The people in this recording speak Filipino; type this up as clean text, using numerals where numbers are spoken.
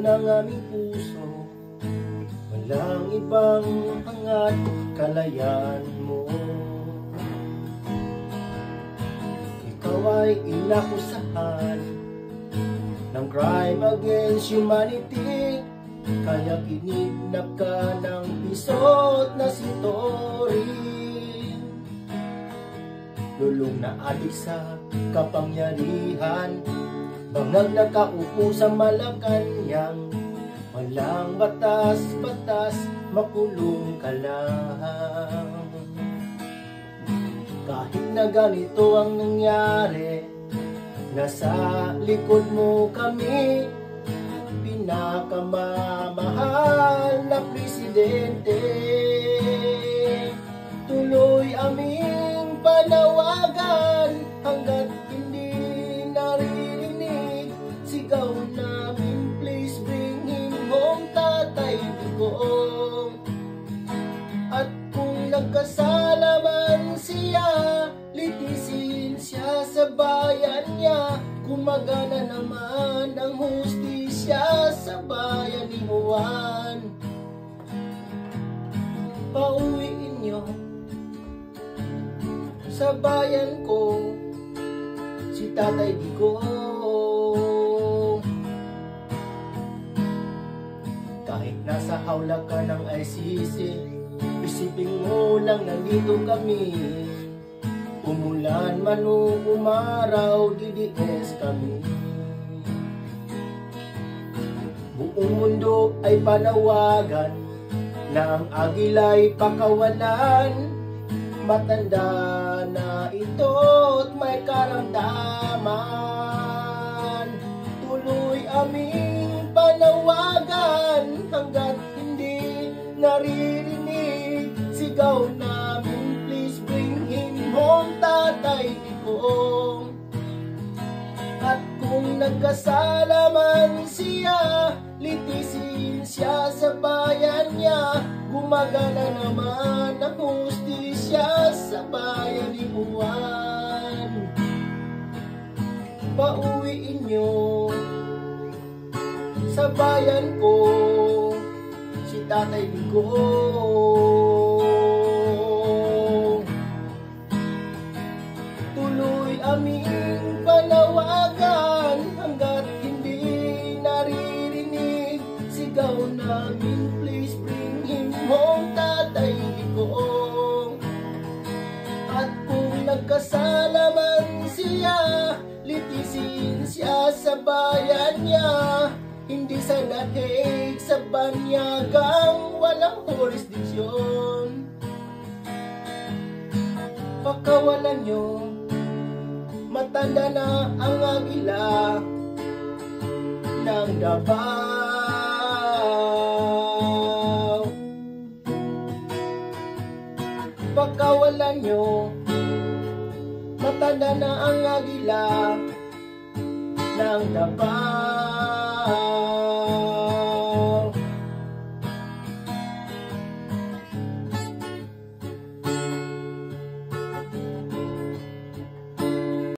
ng aming puso, walang ibang hangat kalayaan mo. Ikaw ay inakusahan ng crime against humanity, kaya kinidnap ka ng pisot na si Tori. Lulong na adik sa kapangyarihan, bangag nakaupo sa Malacanang. Walang batas-batas, makulong ka lang. Kahit na ganito ang nangyari, nasa likod mo kami, pinakamamahal na presidente. Tuloy aming panawagan hanggat hindi naririnig sigaw namin, please bring him home, Tatay Digong. At kung nagkasala man siya, litisin siya sa bayan niya. Gumagana naman ang hustisya sa bayan ni Juan. Pauwiin niyo sa bayan ko si Tatay Digong. Kahit nasa hawla ka ng ICC, isipin mo lang nandito kami. Umulan man o umaraw, DDS kami. Buong mundo ay panawagan na ang agila'y pakawalan. Matanda na ito't may karamdaman. Tuloy aming panawagan hanggat hindi naririnig sigaw namin, please bring him home, Tatay Digong. At kung nagkasala man siya, litisin siya sa bayan niya. Gumagana naman ang hustisya sa bayan ni Juan. Pauwiin niyo sa bayan ko si Tatay Digong. Tuloy aming panawagan hanggat hindi naririnig sigaw namin, please bring him home, Tatay Digong. At kung nagkasala man siya, litisin siya sa bayan niya. Hindi sa dahig, sa banyagang walang jurisdiksyon. Pakawalan nyo, matanda na ang agila ng Davao. Pakawalan nyo, matanda na ang agila ng Davao.